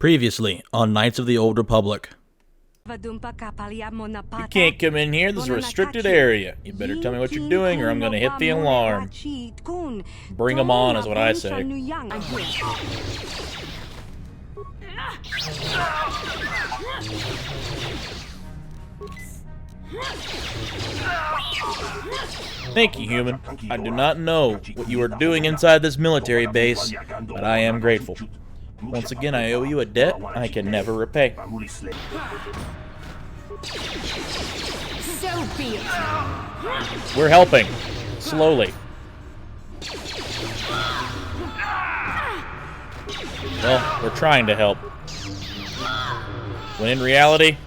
Previously on Knights of the Old Republic. You can't come in here. This is a restricted area. You better tell me what you're doing or I'm going to hit the alarm. Bring them on is what I say. Thank you, human. I do not know what you are doing inside this military base, but I am grateful. Once again, I owe you a debt I can never repay. So be it. We're helping. Slowly. Well, we're trying to help. When in reality,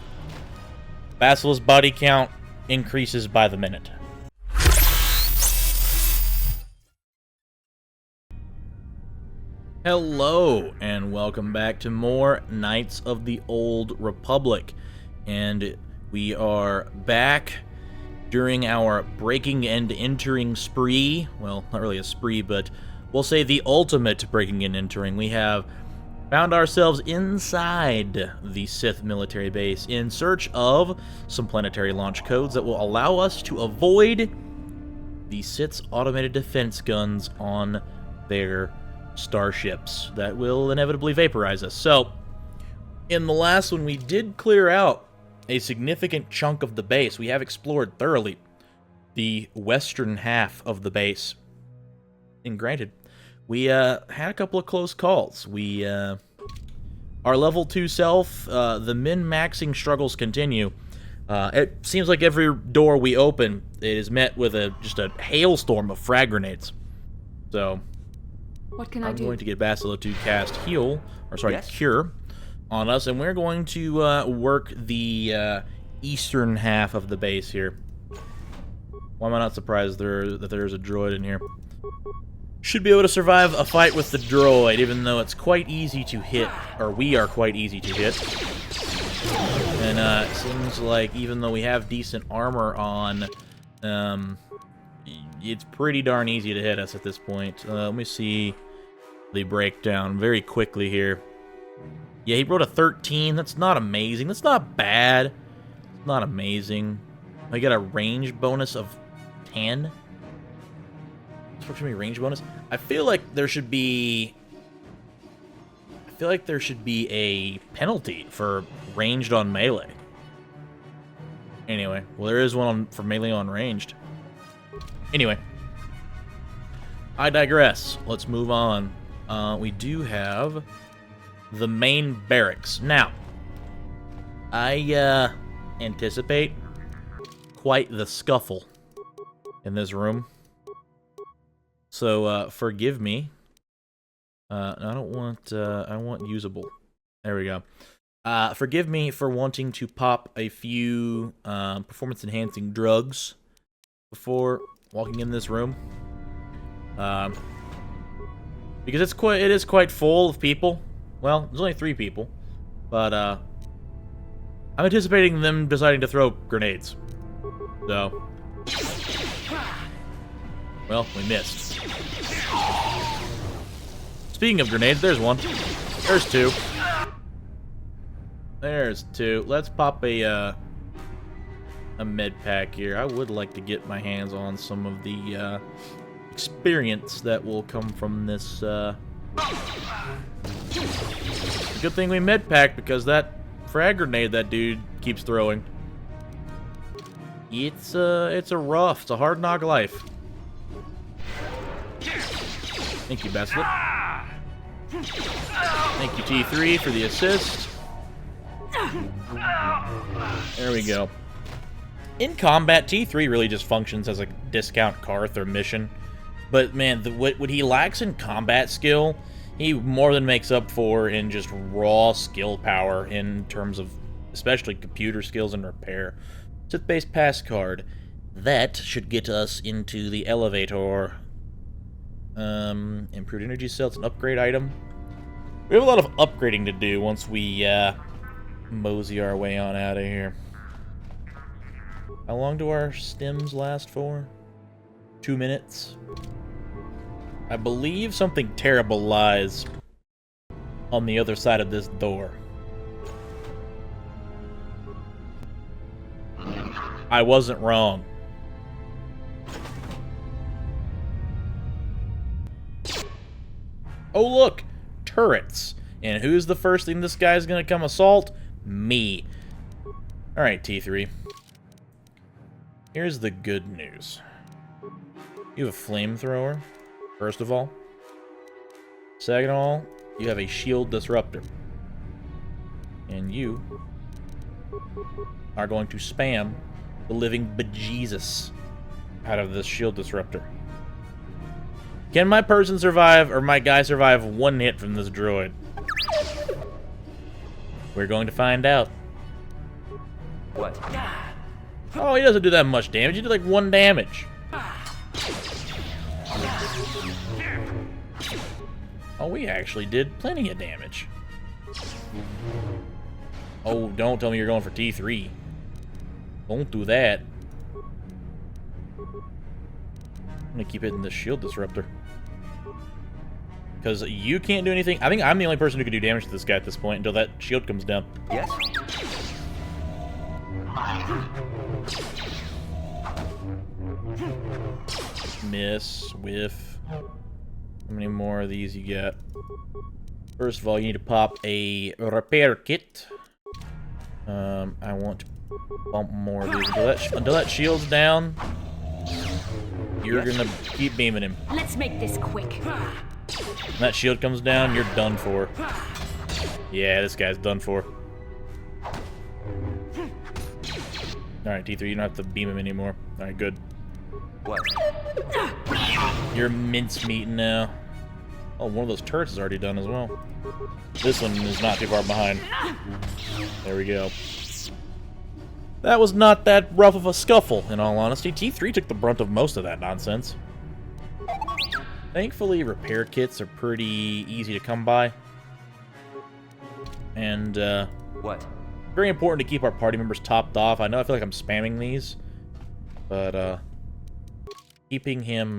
Basile's body count increases by the minute. Hello, and welcome back to more Knights of the Old Republic. And we are back during our breaking and entering spree. Well, not really a spree, but we'll say the ultimate breaking and entering. We have found ourselves inside the Sith military base in search of some planetary launch codes that will allow us to avoid the Sith's automated defense guns on their starships that will inevitably vaporize us. So, in the last one, we did clear out a significant chunk of the base. We have explored thoroughly the western half of the base. And granted, we had a couple of close calls. Our level 2 self, the min-maxing struggles continue. It seems like every door we open is met with just a hailstorm of frag grenades. So, what can I do? I'm going to get Basile to cast heal, or sorry, cure, on us, and we're going to work the eastern half of the base here. Why am I not surprised that there's a droid in here? Should be able to survive a fight with the droid, even though it's quite easy to hit, or we are quite easy to hit. And it seems like even though we have decent armor on, it's pretty darn easy to hit us at this point. Let me see the breakdown very quickly here. Yeah, he wrote a 13. That's not amazing. That's not bad. It's not amazing. I got a range bonus of 10. What's me range bonus? I feel like there should be a penalty for ranged on melee. Anyway, well, there is one for melee on ranged. Anyway, I digress. Let's move on. We do have the main barracks. Now, I anticipate quite the scuffle in this room. So, forgive me. I want usable. There we go. Forgive me for wanting to pop a few performance-enhancing drugs before walking in this room. Because it is quite full of people. Well, there's only 3 people, but I'm anticipating them deciding to throw grenades. So, well, we missed. Speaking of grenades, there's one. There's 2. There's 2. Let's pop a med pack here. I would like to get my hands on some of the experience that will come from this. Good thing we med packed, because that frag grenade that dude keeps throwing. It's a hard knock life. Thank you, Basile. Thank you, T3, for the assist. There we go. In combat, T3 really just functions as a discount Karth or mission. But, man, what he lacks in combat skill, he more than makes up for in just raw skill power in terms of especially computer skills and repair. Sith-based pass card. That should get us into the elevator. Improved energy cell, it's an upgrade item. We have a lot of upgrading to do once we mosey our way on out of here. How long do our stims last for? 2 minutes. I believe something terrible lies on the other side of this door. I wasn't wrong. Oh, look! Turrets. And who's the first thing this guy's gonna come assault? Me. Alright, T3. Here's the good news. You have a flamethrower, first of all. Second of all, you have a shield disruptor. And you are going to spam the living bejesus out of this shield disruptor. Can my person survive, or my guy survive one hit from this droid? We're going to find out. What? Oh, he doesn't do that much damage. He did like 1 damage. Oh, we actually did plenty of damage. Oh, don't tell me you're going for T3. Don't do that. I'm gonna keep hitting this shield disruptor. Because you can't do anything. I think I'm the only person who can do damage to this guy at this point until that shield comes down. Yes? Miss, whiff. How many more of these you got? First of all, you need to pop a repair kit. I want to bump more of these until that shield's down. You're gonna keep beaming him. Let's make this quick. When that shield comes down, you're done for. Yeah, this guy's done for. Alright, T3, you don't have to beam him anymore. Alright, good. What? You're mincemeat now. Oh, one of those turrets is already done as well. This one is not too far behind. There we go. That was not that rough of a scuffle, in all honesty. T3 took the brunt of most of that nonsense. Thankfully, repair kits are pretty easy to come by. And, What? very important to keep our party members topped off. I know I feel like I'm spamming these, but, keeping him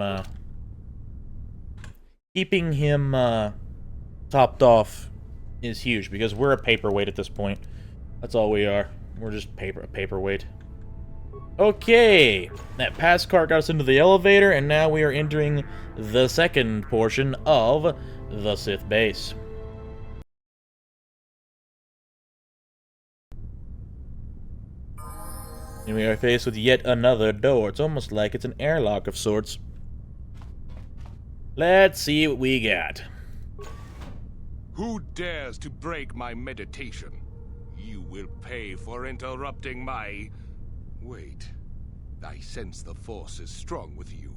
topped off is huge, because we're a paperweight at this point. That's all we are. We're just a paperweight. Okay, that pass cart got us into the elevator, and now we are entering the second portion of the Sith base. And we are faced with yet another door. It's almost like it's an airlock of sorts. Let's see what we got. Who dares to break my meditation? You will pay for interrupting my... Wait. I sense the Force is strong with you.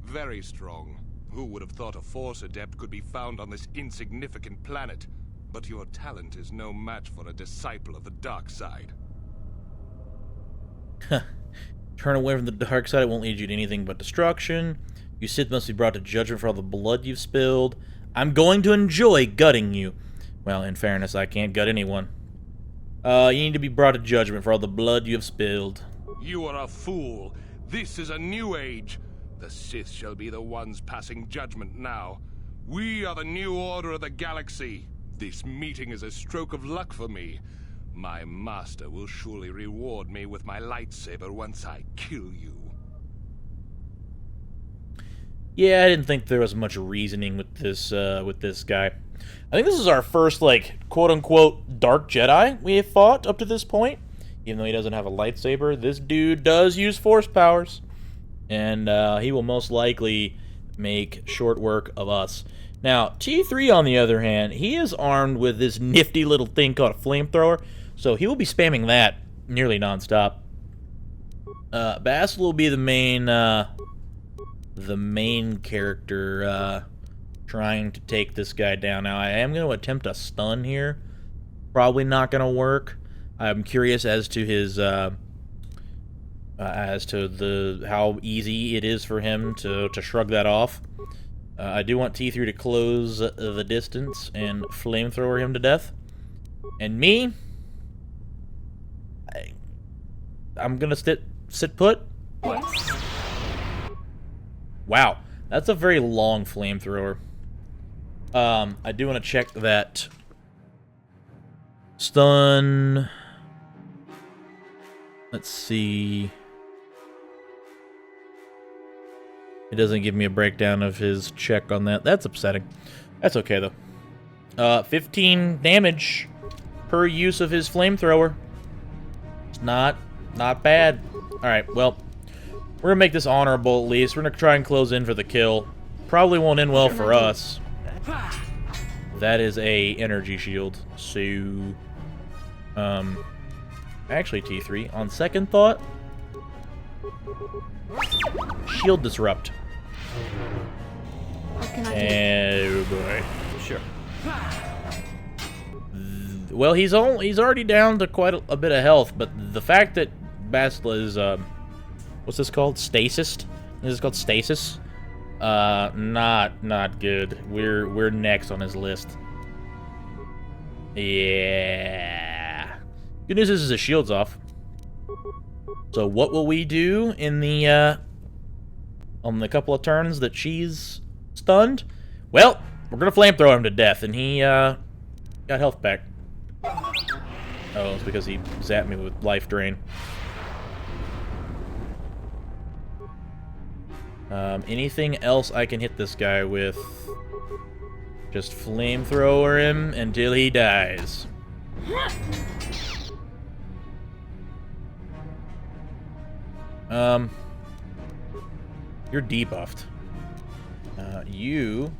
Very strong. Who would have thought a Force adept could be found on this insignificant planet? But your talent is no match for a disciple of the dark side. Turn away from the dark side, it won't lead you to anything but destruction. You Sith must be brought to judgment for all the blood you've spilled. I'm going to enjoy gutting you. Well, in fairness, I can't gut anyone. You need to be brought to judgment for all the blood you have spilled. You are a fool. This is a new age. The Sith shall be the ones passing judgment now. We are the new order of the galaxy. This meeting is a stroke of luck for me. My master will surely reward me with my lightsaber once I kill you. Yeah, I didn't think there was much reasoning with this guy. I think this is our first, like, quote-unquote dark Jedi we have fought up to this point. Even though he doesn't have a lightsaber, this dude does use Force powers. And he will most likely make short work of us. Now, T3, on the other hand, he is armed with this nifty little thing called a flamethrower. So he will be spamming that nearly nonstop. Bast will be the main character trying to take this guy down. Now, I am going to attempt a stun here. Probably not going to work. I'm curious as to his how easy it is for him to shrug that off. I do want T3 to close the distance and flamethrower him to death. And me, I'm gonna sit put. Wow, that's a very long flamethrower. I do want to check that Stun. Let's see. It doesn't give me a breakdown of his check on that. That's upsetting. That's okay, though. 15 damage per use of his flamethrower. It's not bad. Alright, well, we're gonna make this honorable at least. We're gonna try and close in for the kill. Probably won't end well for us. That is a energy shield. So, actually T3, on second thought, shield disrupt. What can I do? And, oh boy. Sure. Well, he's already down to quite a bit of health, but the fact that Bastila is, what's this called? Stasis? This is called stasis? Not good. We're next on his list. Yeah. Good news is his shield's off. So what will we do in the, on the couple of turns that she's stunned? Well, we're gonna flamethrow him to death, and he, got health back. Oh, it's because he zapped me with life drain. Anything else I can hit this guy with? Just flamethrower him until he dies. You're debuffed. You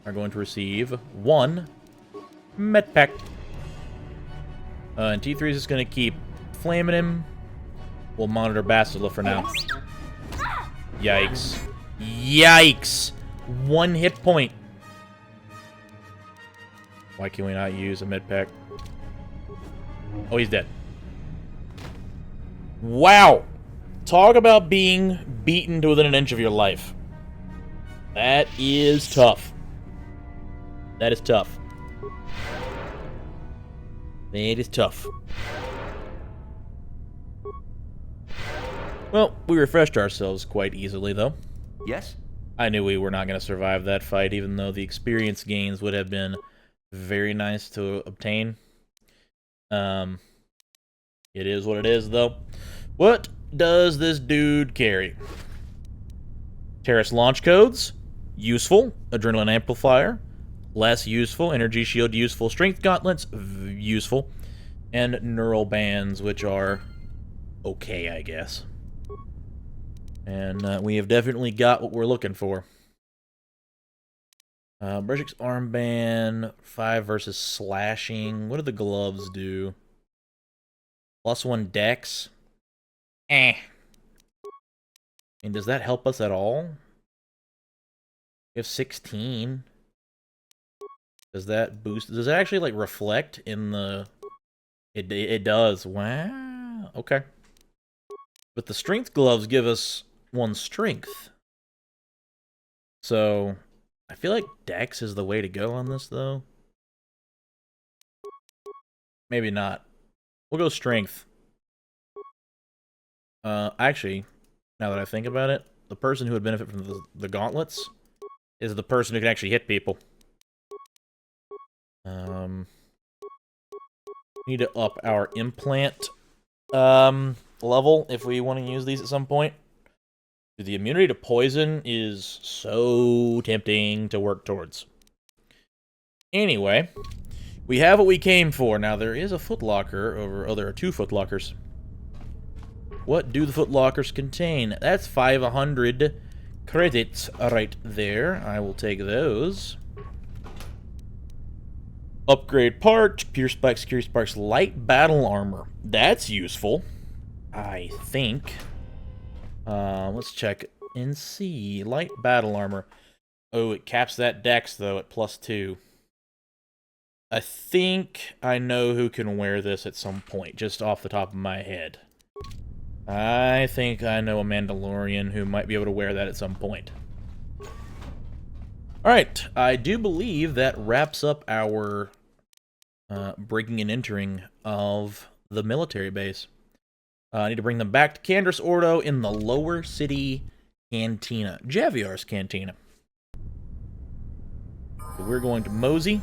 are going to receive 1 med pack. And T3 is just going to keep flaming him. We'll monitor Bastila for now. Yikes. Yikes! 1 hit point. Why can we not use a med pack? Oh, he's dead. Wow! Talk about being beaten to within an inch of your life. That is tough. That is tough. That is tough. Well, we refreshed ourselves quite easily, though. Yes? I knew we were not going to survive that fight, even though the experience gains would have been very nice to obtain. It is what it is, though. What does this dude carry? Terrace launch codes, useful. Adrenaline amplifier, less useful. Energy shield, useful. Strength gauntlets, useful. And neural bands, which are okay, I guess. And we have definitely got what we're looking for. Bershik's armband, 5 versus slashing. What do the gloves do? +1 dex. And does that help us at all? We have 16. Does that boost? Does it actually like reflect in the? It does. Wow. Okay. But the strength gloves give us 1 strength. So I feel like dex is the way to go on this, though. Maybe not. We'll go strength. Actually, now that I think about it, the person who would benefit from the gauntlets is the person who can actually hit people. Need to up our implant level if we want to use these at some point. The immunity to poison is so tempting to work towards. Anyway, we have what we came for. Now, there is a footlocker over... Oh, there are 2 footlockers. What do the footlockers contain? That's 500 credits right there. I will take those. Upgrade part, Pure Spikes, Cure Sparks, Light Battle Armor. That's useful, I think. Let's check and see. Light Battle Armor. Oh, it caps that dex, though, at +2. I think I know who can wear this at some point, just off the top of my head. I think I know a Mandalorian who might be able to wear that at some point. Alright, I do believe that wraps up our breaking and entering of the military base. I need to bring them back to Candris Ordo in the Lower City Cantina. Javiar's Cantina. So we're going to mosey.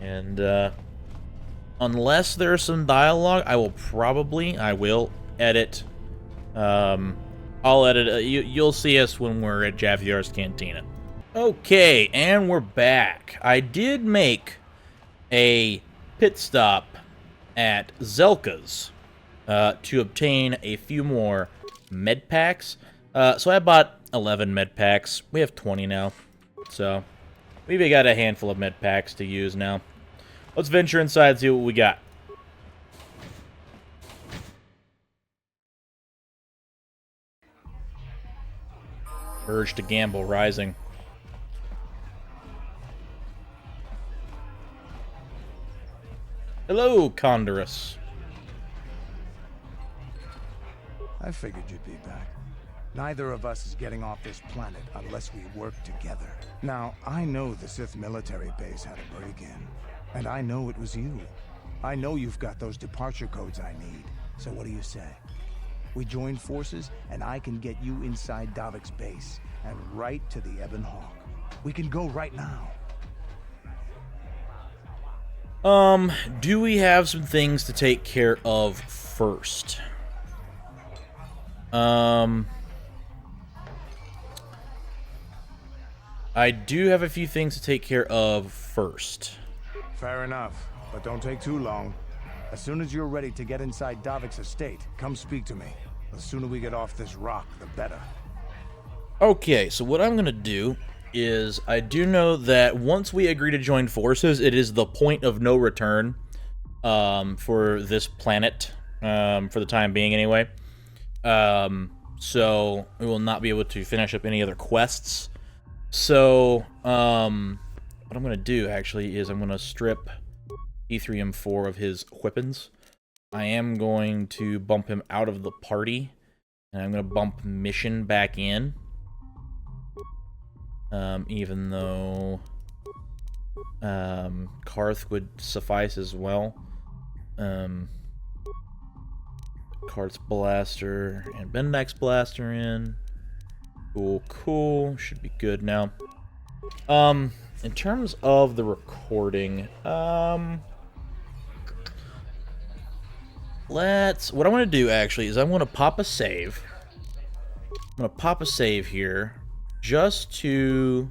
And, unless there's some dialogue, I will edit. I'll edit. You'll see us when we're at Javier's Cantina. Okay, and we're back. I did make a pit stop at Zelka's to obtain a few more med packs. So I bought 11 med packs. We have 20 now. So we've got a handful of med packs to use now. Let's venture inside and see what we got. Urge to gamble rising. Hello, Condorus. I figured you'd be back. Neither of us is getting off this planet unless we work together. Now, I know the Sith military base had a break-in, and I know it was you. I know you've got those departure codes I need. So what do you say? We join forces, and I can get you inside Davik's base, and right to the Ebon Hawk. We can go right now. Do we have some things to take care of first? I do have a few things to take care of first. Fair enough, but don't take too long. As soon as you're ready to get inside Davik's estate, come speak to me. The sooner we get off this rock, the better. Okay, so what I'm gonna do is, I do know that once we agree to join forces, it is the point of no return for this planet, for the time being anyway. So we will not be able to finish up any other quests. So, what I'm going to do, actually, is I'm going to strip E3M4 of his weapons. I am going to bump him out of the party, and I'm going to bump Mission back in. Even though Karth would suffice as well. Karth's Blaster and Bendak's Blaster in. Cool, cool. Should be good now. In terms of the recording, what I want to do, actually, is I want to pop a save. I'm going to pop a save here, just to,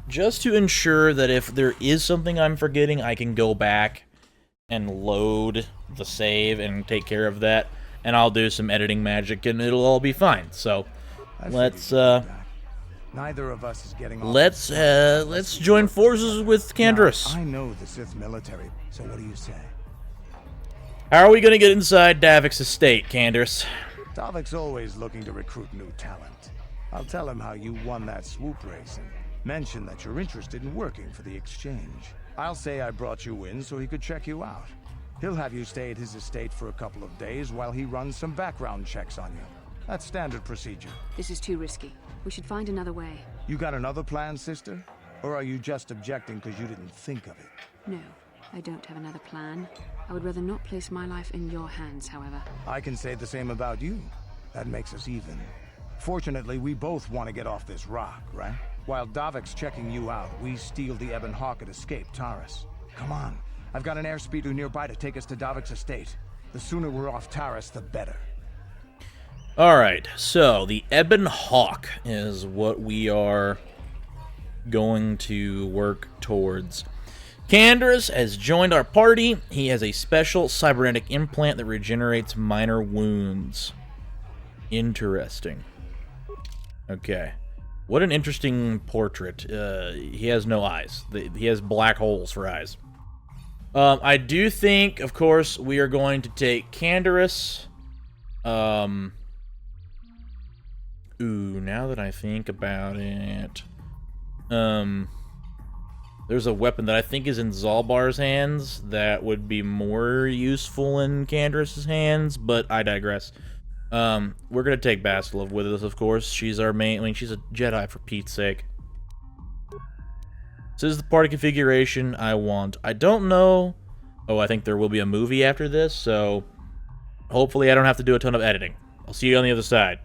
ensure that if there is something I'm forgetting, I can go back and load the save and take care of that. And I'll do some editing magic and it'll all be fine. So, let's neither of us is getting off. Let's join forces with Canderous. I know the Sith military, so what do you say? How are we gonna get inside Davik's estate, Canderous? Davik's always looking to recruit new talent. I'll tell him how you won that swoop race and mention that you're interested in working for the exchange. I'll say I brought you in so he could check you out. He'll have you stay at his estate for a couple of days while he runs some background checks on you. That's standard procedure. This is too risky. We should find another way. You got another plan, sister? Or are you just objecting because you didn't think of it? No, I don't have another plan. I would rather not place my life in your hands, however. I can say the same about you. That makes us even. Fortunately, we both want to get off this rock, right? While Davik's checking you out, we steal the Ebon Hawk and escape Taris. Come on. I've got an airspeeder nearby to take us to Davik's estate. The sooner we're off Taris, the better. Alright, so the Ebon Hawk is what we are going to work towards. Canderous has joined our party. He has a special cybernetic implant that regenerates minor wounds. Interesting. Okay. What an interesting portrait. He has no eyes. He has black holes for eyes. I do think, of course, we are going to take Canderous. Ooh, now that I think about it. There's a weapon that I think is in Zalbar's hands that would be more useful in Canderous's hands, but I digress. We're gonna take Bastilov with us, of course. She's our main. I mean, she's a Jedi, for Pete's sake. This is the party configuration I want. I don't know. Oh, I think there will be a movie after this, so hopefully I don't have to do a ton of editing. I'll see you on the other side.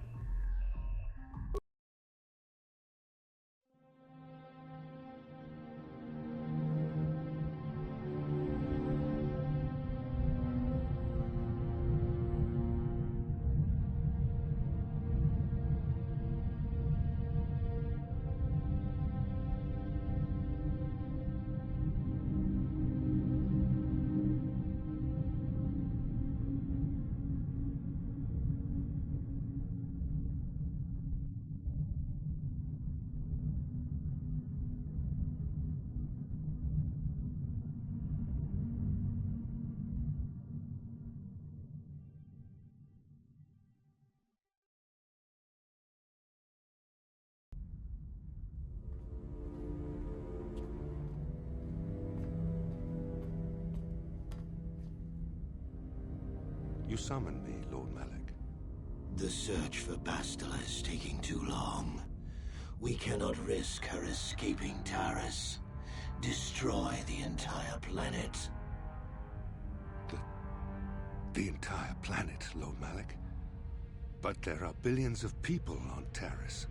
summon me, Lord Malik? The search for Bastila is taking too long. We cannot risk her escaping Taris. Destroy the entire planet. The entire planet, Lord Malik? But there are billions of people on Taris.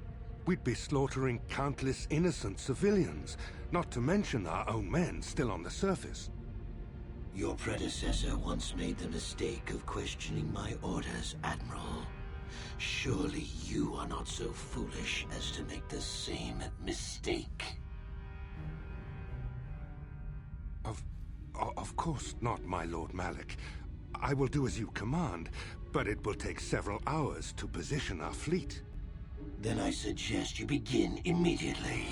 We'd be slaughtering countless innocent civilians, not to mention our own men still on the surface. Your predecessor once made the mistake of questioning my orders, Admiral. Surely you are not so foolish as to make the same mistake. Of course not, my Lord Malik. I will do as you command, but it will take several hours to position our fleet. Then I suggest you begin immediately.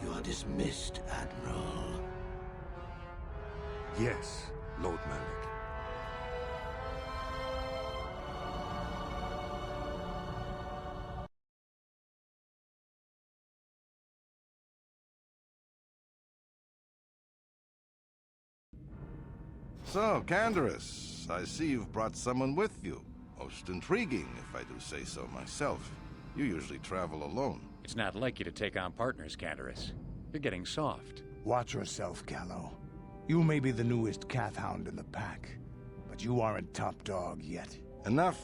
You are dismissed, Admiral. Yes, Lord Malik. So, Canderous, I see you've brought someone with you. Most intriguing, if I do say so myself. You usually travel alone. It's not like you to take on partners, Canderous. You're getting soft. Watch yourself, Callow. You may be the newest Cath Hound in the pack, but you aren't top dog yet. Enough.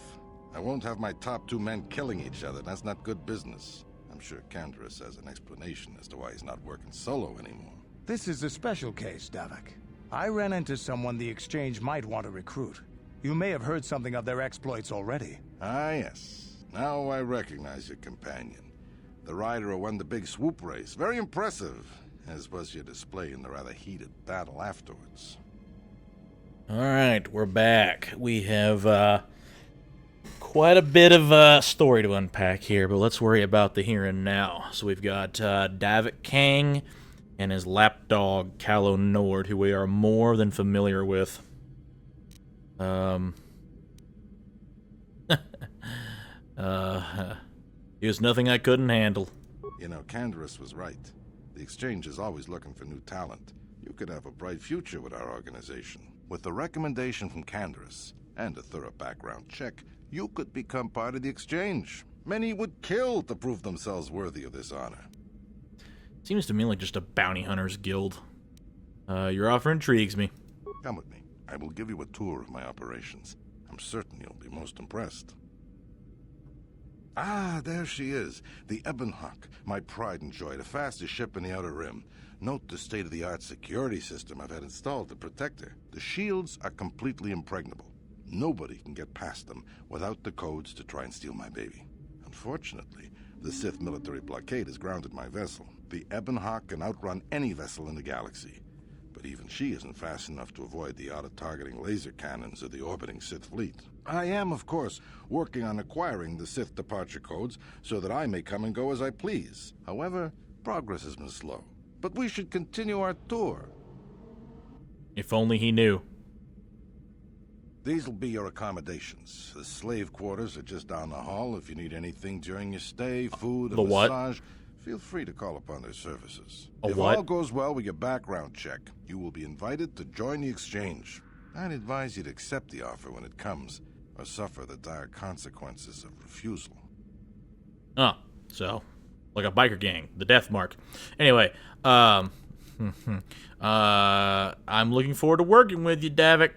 I won't have my top two men killing each other. That's not good business. I'm sure Canderous has an explanation as to why he's not working solo anymore. This is a special case, Davik. I ran into someone the Exchange might want to recruit. You may have heard something of their exploits already. Ah, yes. Now I recognize your companion. The rider who won the big swoop race. Very impressive, as was your display in the rather heated battle afterwards. Alright, we're back. We have quite a bit of story to unpack here, but let's worry about the here and now. So we've got Davik Kang and his lapdog, Callow Nord, who we are more than familiar with. He was nothing I couldn't handle. You know, Canderous was right. The Exchange is always looking for new talent. You could have a bright future with our organization. With the recommendation from Canderous and a thorough background check, you could become part of the Exchange. Many would kill to prove themselves worthy of this honor. Seems to me like just a bounty hunter's guild. Your offer intrigues me. Come with me. I will give you a tour of my operations. I'm certain you'll be most impressed. Ah, there she is. The Ebon Hawk, my pride and joy, the fastest ship in the Outer Rim. Note the state-of-the-art security system I've had installed to protect her. The shields are completely impregnable. Nobody can get past them without the codes to try and steal my baby. Unfortunately, the Sith military blockade has grounded my vessel. The Ebon Hawk can outrun any vessel in the galaxy. But even she isn't fast enough to avoid the auto-targeting laser cannons of the orbiting Sith fleet. I am, of course, working on acquiring the Sith departure codes so that I may come and go as I please. However, progress has been slow. But we should continue our tour. If only he knew. These will be your accommodations. The slave quarters are just down the hall. If you need anything during your stay, food, The a what? massage, feel free to call upon their services. A if what? all goes well with your background check, you will be invited to join the Exchange. I'd advise you to accept the offer when it comes, or suffer the dire consequences of refusal. Oh, so, like a biker gang, the death mark. Anyway, I'm looking forward to working with you, Davik.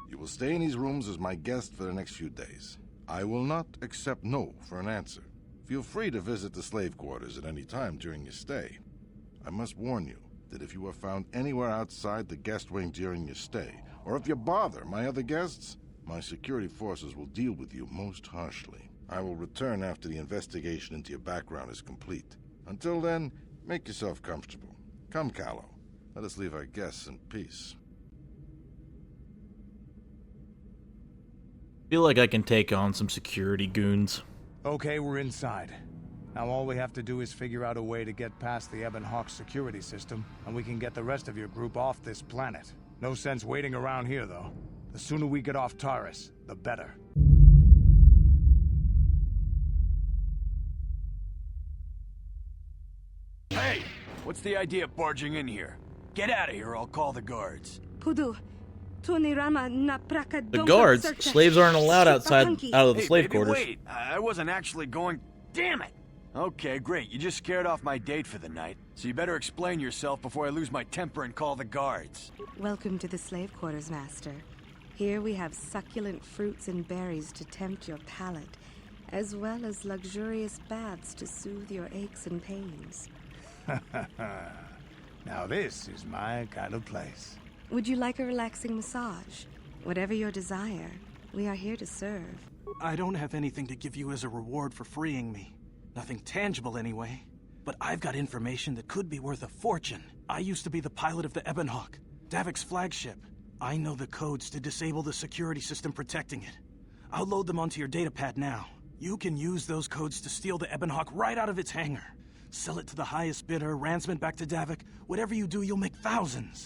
You will stay in these rooms as my guest for the next few days. I will not accept no for an answer. Feel free to visit the slave quarters at any time during your stay. I must warn you that if you are found anywhere outside the guest wing during your stay, or if you bother my other guests, my security forces will deal with you most harshly. I will return after the investigation into your background is complete. Until then, make yourself comfortable. Come, Callow. Let us leave our guests in peace. Feel like I can take on some security goons. Okay, we're inside. Now all we have to do is figure out a way to get past the Ebon Hawk security system, and we can get the rest of your group off this planet. No sense waiting around here, though. The sooner we get off Taris, the better. Hey! What's the idea of barging in here? Get out of here, I'll call the guards. KotOR, The guards, slaves aren't allowed outside out of the slave quarters. Wait, I wasn't actually going. Damn it! Okay, great. You just scared off my date for the night. So you better explain yourself before I lose my temper and call the guards. Welcome to the slave quarters, Master. Here we have succulent fruits and berries to tempt your palate, as well as luxurious baths to soothe your aches and pains. Now this is my kind of place. Would you like a relaxing massage? Whatever your desire, we are here to serve. I don't have anything to give you as a reward for freeing me. Nothing tangible anyway. But I've got information that could be worth a fortune. I used to be the pilot of the Ebonhawk, Davik's flagship. I know the codes to disable the security system protecting it. I'll load them onto your datapad now. You can use those codes to steal the Ebonhawk right out of its hangar. Sell it to the highest bidder, ransome it back to Davik. Whatever you do, you'll make thousands.